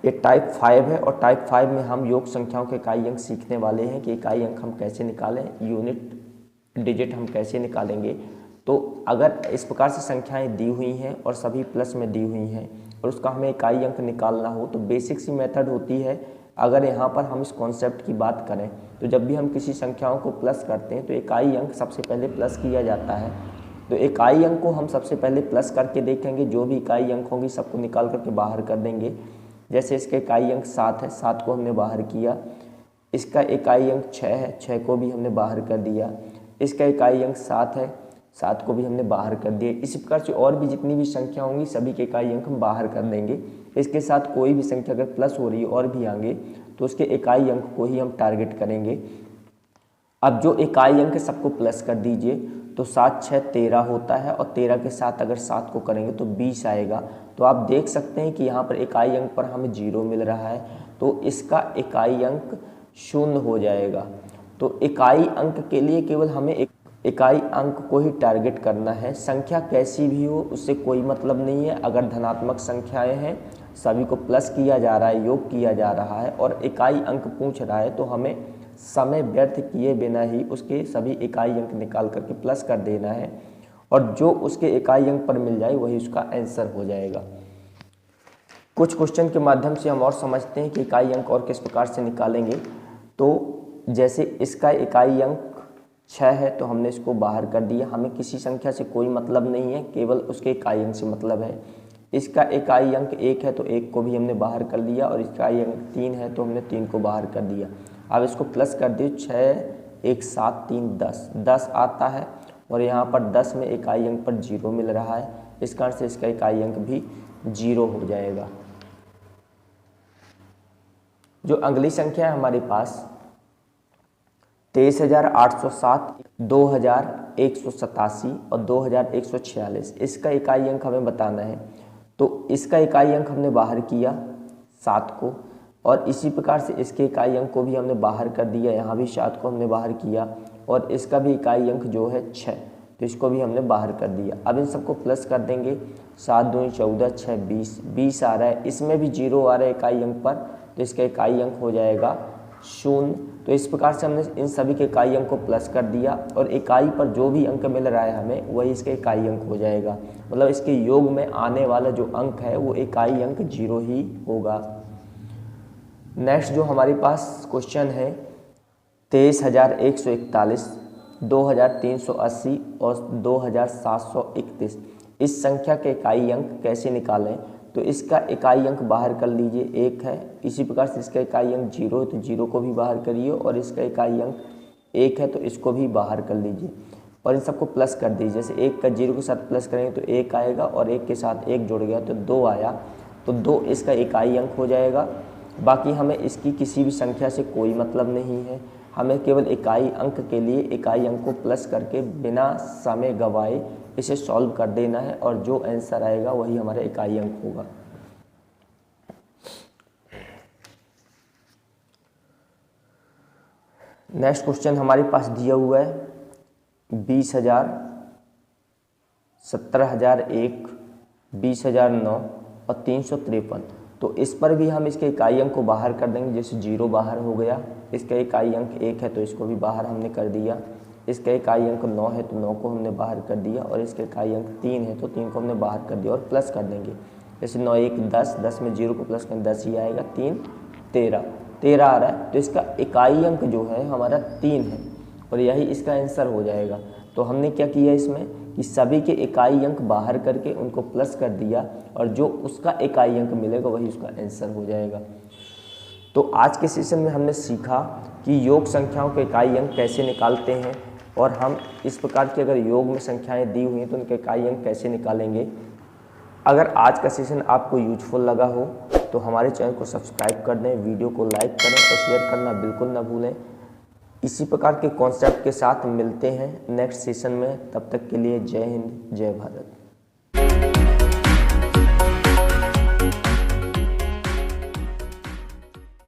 ये टाइप 5 है और टाइप 5 में हम योग संख्याओं के इकाई अंक सीखने वाले हैं कि इकाई अंक हम कैसे निकालें, यूनिट डिजिट हम कैसे निकालेंगे। तो अगर इस प्रकार से संख्याएं दी हुई हैं और सभी प्लस में दी हुई हैं और उसका हमें इकाई अंक निकालना हो तो बेसिक सी मेथड होती है। अगर यहाँ पर हम इस कॉन्सेप्ट की बात करें तो जब भी हम किसी संख्याओं को प्लस करते हैं तो इकाई अंक सबसे पहले प्लस किया जाता है। तो इकाई अंक को हम सबसे पहले प्लस करके देखेंगे, जो भी इकाई अंक होंगी सबको निकाल करके बाहर कर देंगे। जैसे इसका इकाई अंक 7 है, 7 को हमने बाहर किया। इसका इकाई अंक 6 है, 6 को भी हमने बाहर कर दिया। इसका इकाई अंक 7 है, 7 को भी हमने बाहर कर दिया। इसी प्रकार से और भी जितनी भी संख्या होंगी सभी के इकाई अंक हम बाहर कर देंगे। इसके साथ कोई भी संख्या अगर प्लस हो रही है और भी आगे तो उसके इकाई अंक को ही हम टारगेट करेंगे। अब जो इकाई अंक है सबको प्लस कर दीजिए, तो 7 6 13 होता है और 13 के साथ अगर 7 को करेंगे तो 20 आएगा। तो आप देख सकते हैं कि यहाँ पर इकाई अंक पर हमें 0 मिल रहा है, तो इसका इकाई अंक 0 हो जाएगा। तो इकाई अंक के लिए केवल हमें इकाई अंक को ही टारगेट करना है। संख्या कैसी भी हो उससे कोई मतलब नहीं है। अगर धनात्मक संख्याएं हैं, सभी को प्लस किया जा रहा है, योग किया जा रहा है और इकाई अंक पूछ रहा है, तो हमें समय व्यर्थ किए बिना ही उसके सभी इकाई अंक निकाल करके प्लस कर देना है और जो उसके इकाई अंक पर मिल जाए वही उसका आंसर हो जाएगा। कुछ क्वेश्चन के माध्यम से हम और समझते हैं कि इकाई अंक और किस प्रकार से निकालेंगे। तो जैसे इसका इकाई अंक 6 है तो हमने इसको बाहर कर दिया, हमें किसी संख्या से कोई मतलब नहीं है, केवल उसके इकाई अंक से मतलब है। इसका इकाई अंक 1 है तो 1 को भी हमने बाहर कर लिया और इकाई अंक 3 है तो हमने 3 को बाहर कर दिया। अब इसको प्लस कर दिए, 6 1 7 3 10 10 आता है और यहाँ पर 10 में इकाई अंक पर 0 मिल रहा है, इस कारण से इसका इकाई अंक भी 0 हो जाएगा। जो अगली संख्या है हमारे पास 23,807, 2,187 और 2,146, इसका इकाई अंक हमें बताना है। तो इसका इकाई अंक हमने बाहर किया 7 को और इसी प्रकार से इसके इकाई अंक को भी हमने बाहर कर दिया, यहाँ भी 7 को हमने बाहर किया और इसका भी इकाई अंक जो है 6, तो इसको भी हमने बाहर कर दिया। अब इन सबको प्लस कर देंगे, 7 दूनी 14 6 20 20 आ रहा है, इसमें भी 0 आ रहा है इकाई अंक पर, तो इसका इकाई अंक हो जाएगा 0। तो इस प्रकार से हमने इन सभी के इकाई अंक को प्लस कर दिया और इकाई पर जो भी अंक मिल रहा है हमें वही इसका इकाई अंक हो जाएगा। मतलब इसके योग में आने वाला जो अंक है वो इकाई अंक 0 ही होगा। नेक्स्ट जो हमारे पास क्वेश्चन है 23,141, 2,380 और 2,731, इस संख्या के इकाई अंक कैसे निकालें। तो इसका इकाई अंक बाहर कर लीजिए, 1 है। इसी प्रकार से इसका इकाई अंक 0 है तो 0 को भी बाहर करिए और इसका इकाई अंक 1 है तो इसको भी बाहर कर लीजिए और इन सबको प्लस कर दीजिए। जैसे 1 का 0 के साथ प्लस करेंगे तो 1 आएगा और 1 के साथ 1 जुड़ गया तो 2 आया, तो 2 इसका इकाई अंक हो जाएगा। बाकी हमें इसकी किसी भी संख्या से कोई मतलब नहीं है, हमें केवल इकाई अंक के लिए इकाई अंक को प्लस करके बिना समय गवाए इसे सॉल्व कर देना है और जो आंसर आएगा वही हमारा इकाई अंक होगा। नेक्स्ट क्वेश्चन हमारे पास दिया हुआ है 20,000, 17,001, 20,009 और 353। तो इस पर भी हम इसके इकाई अंक को बाहर कर देंगे। जैसे 0 बाहर हो गया, इसका इकाई अंक 1 है तो इसको भी बाहर हमने कर दिया। इसका इकाई अंक 9 है तो 9 को हमने बाहर कर दिया और इसका इकाई अंक 3 है तो 3 को हमने बाहर कर दिया और प्लस कर देंगे। जैसे 9 1 10, 10 में 0 को प्लस करें 10 ही आएगा, 3 13 13 आ रहा है तो इसका इकाई अंक जो है हमारा 3 है और यही इसका आंसर हो जाएगा। तो हमने क्या किया इसमें कि सभी के इकाई अंक बाहर करके उनको प्लस कर दिया और जो उसका इकाई अंक मिलेगा वही उसका आंसर हो जाएगा। तो आज के सेशन में हमने सीखा कि योग संख्याओं के इकाई अंक कैसे निकालते हैं और हम इस प्रकार की अगर योग में संख्याएं दी हुई हैं तो उनके इकाई अंक कैसे निकालेंगे। अगर आज का सेशन आपको यूजफुल लगा हो तो हमारे चैनल को सब्सक्राइब कर दें, वीडियो को लाइक करें और शेयर करना बिल्कुल ना भूलें। इसी प्रकार के कॉन्सेप्ट के साथ मिलते हैं नेक्स्ट सेशन में, तब तक के लिए जय हिंद जय भारत।